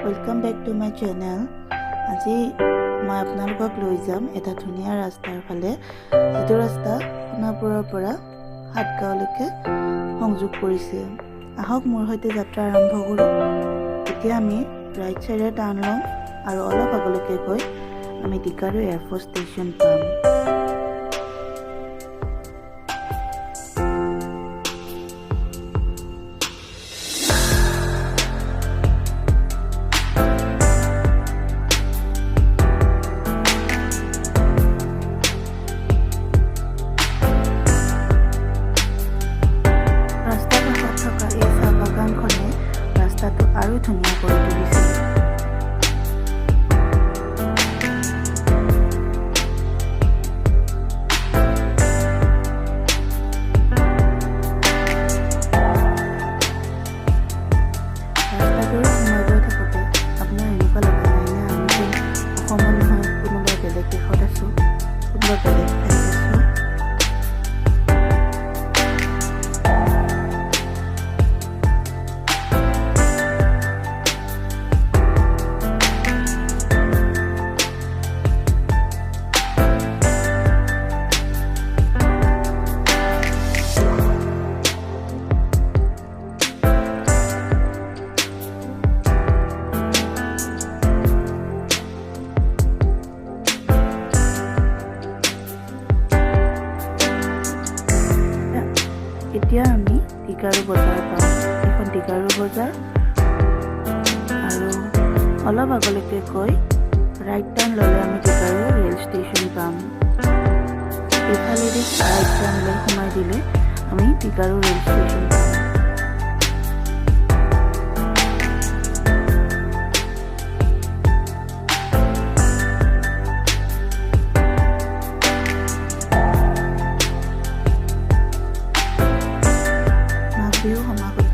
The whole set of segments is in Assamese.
Welcome back to my channel. আজি মই আপোনালোকক লৈ যাম এটা ধুনীয়া ৰাস্তাৰ ফালে, যিটো ৰাস্তা সোণাপুৰৰ পৰা হাটগাঁৱলৈকে সংযোগ কৰিছে। আহক মোৰ সৈতে যাত্ৰা আৰম্ভ কৰোঁ। এতিয়া আমি ৰাইট চাইডে টাৰ্ণ ল'ম আৰু অলপ আগলৈকে গৈ আমি টিকাৰু এয়াৰফ'ৰ্চ ষ্টেচন পাম। ৰাস্তাটো আৰু ধুনীয়া কৰি তুলিছে। ৰাস্তাটোৰ সোমাই গৈ থাকোঁতে আপোনাৰ এনেকুৱা লগা নাই নে আমি যেন অসমৰ নহয় কোনোবা বেলেগ দেশত আছোঁ, কোনোবা বেলেগ ঠাইত আছোঁ। এতিয়া আমি টিকাৰু বজাৰ পাম। এখন টিকাৰু বজাৰ আৰু অলপ আগলৈকে গৈ ৰাইট টাৰ্ণ ল'লে আমি টিকাৰু ৰেল ষ্টেচন পাম। এইফালেদি ৰাইট টাৰ্ণ লৈ সোমাই দিলে আমি টিকাৰু ৰেল ষ্টেচন পাম। বিহু সমাগত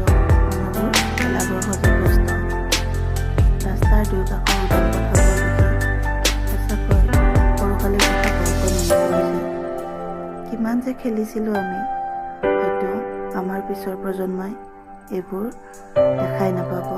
মানুহবোৰ খেলাবৰ সজাত ব্যস্ত। ৰাস্তাৰ দুই কাষৰ উদ্যান পথাৰবোৰ দেখি সঁচাকৈ সৰুকালে কথা গল্প মনত পৰিছে। কিমান যে খেলিছিলোঁ আমি, হয়তো আমাৰ পিছৰ প্ৰজন্মই এইবোৰ দেখাই নাপাব।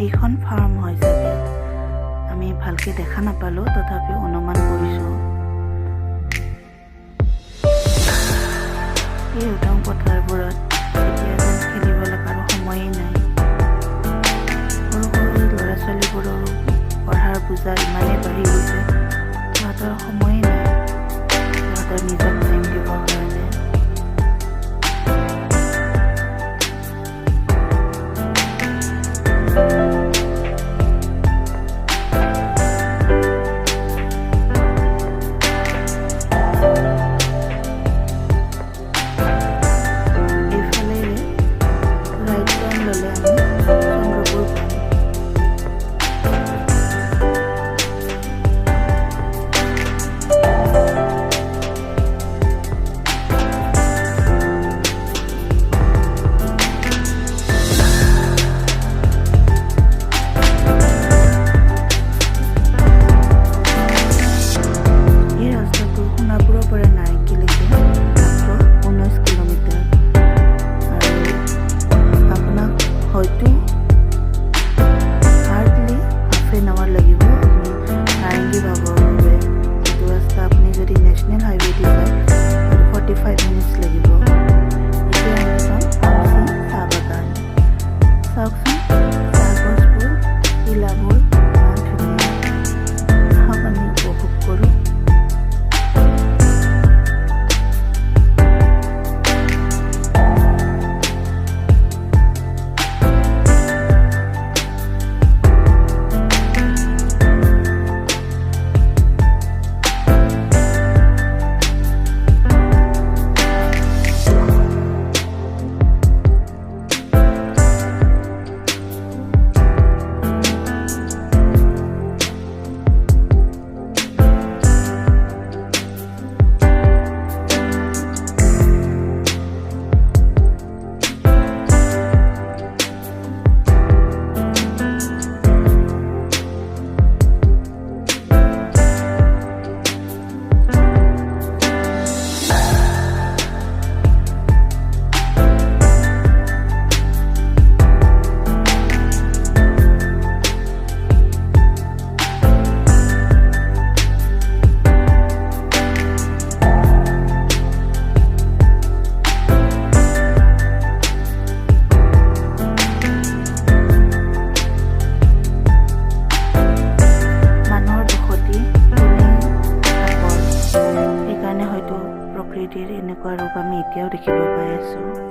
এইখন ফাৰ্ম হয় চাগে, আমি ভালকৈ দেখা নাপালোঁ, তথাপিও অনুমান কৰিছোঁ। এই উদং পথাৰবোৰত এতিয়া যেন খেলিবলৈ কাৰো সময়েই নাই। সৰু সৰু ল'ৰা ছোৱালীবোৰৰো পঢ়াৰ বোজা ইমানেই বাঢ়ি গৈছে, সিহঁতৰ সময়েই নাই সিহঁতৰ নিজক টাইম দিবৰ কাৰণে। প্ৰকৃতিৰ এনেকুৱা ৰূপ আমি এতিয়াও দেখিব পাই আছোঁ।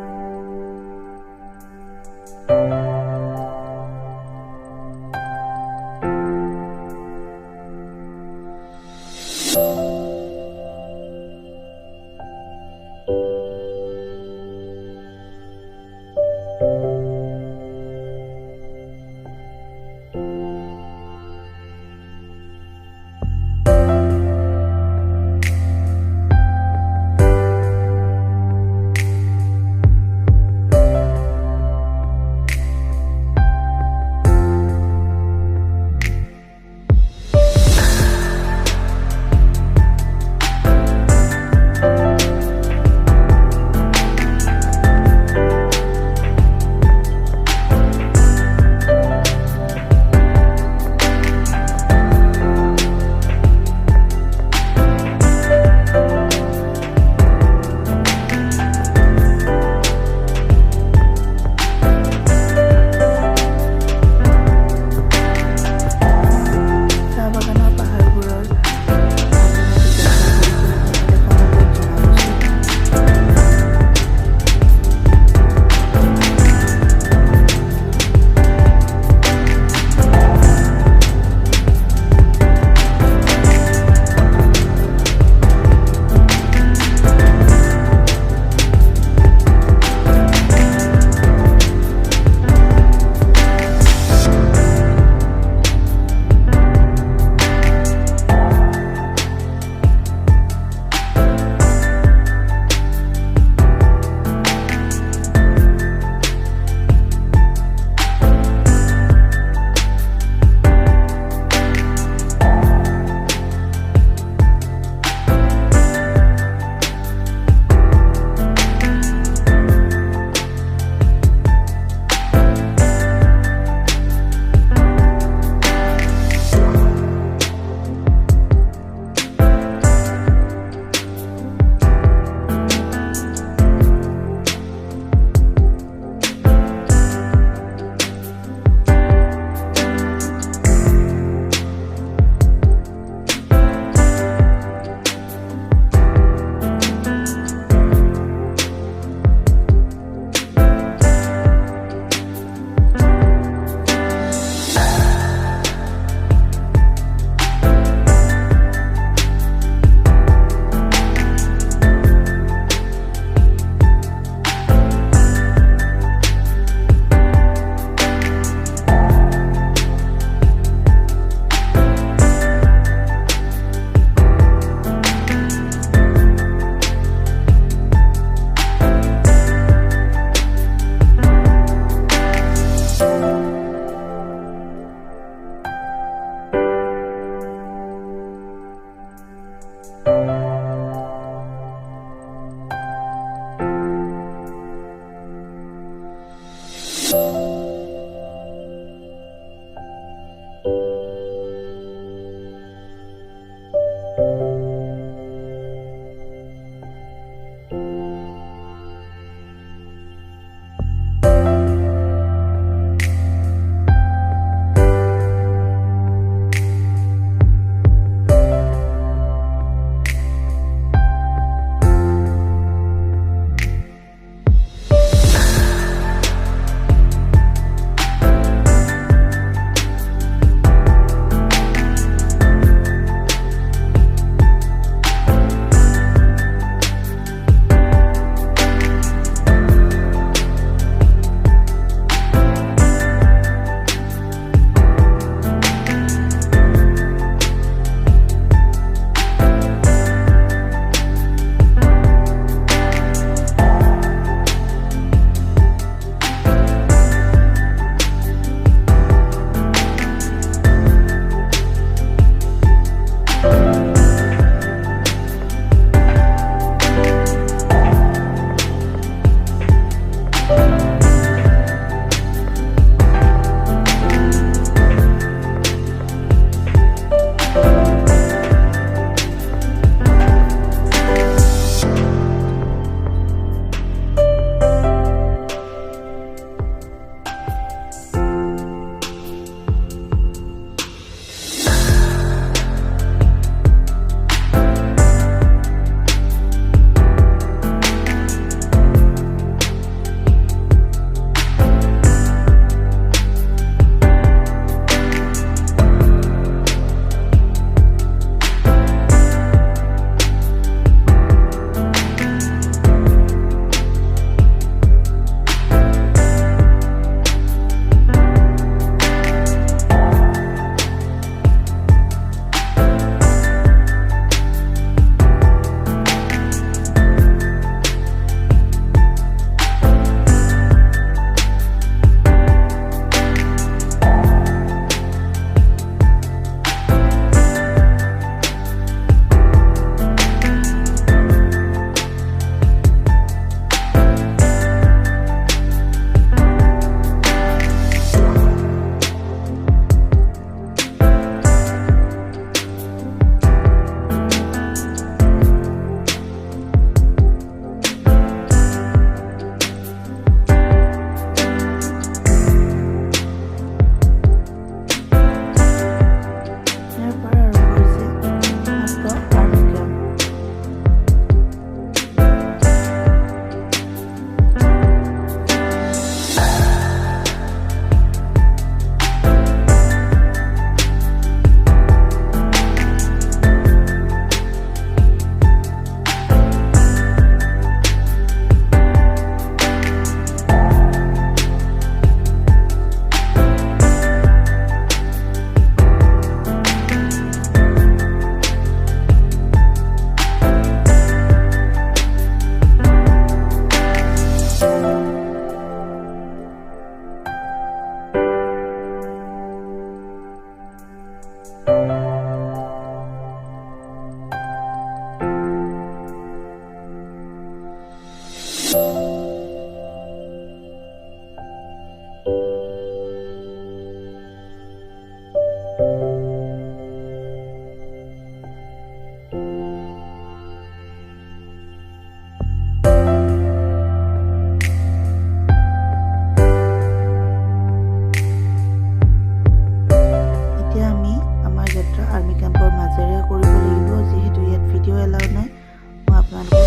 এতিয়া আমি আমাৰ যাত্ৰা আৰ্মি কেম্পৰ মাজেৰে কৰিব লাগিব, যিহেতু ইয়াত ভিডিঅ' এলাউ নাই। মই আপোনালোকক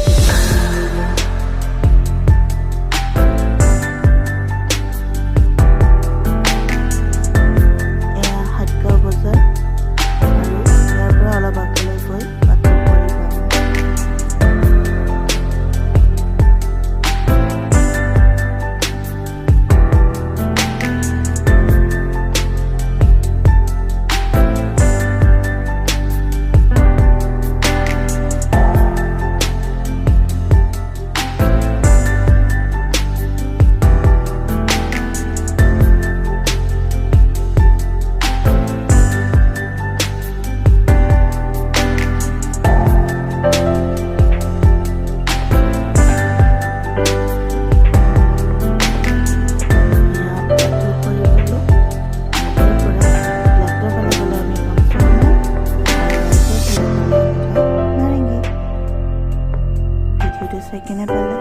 চাই কেনে পালে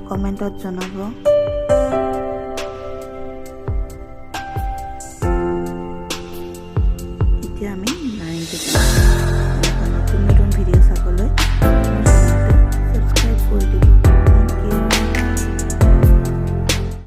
কমেণ্টত জনাব। এতিয়া আমি নাৰেংগী যাম।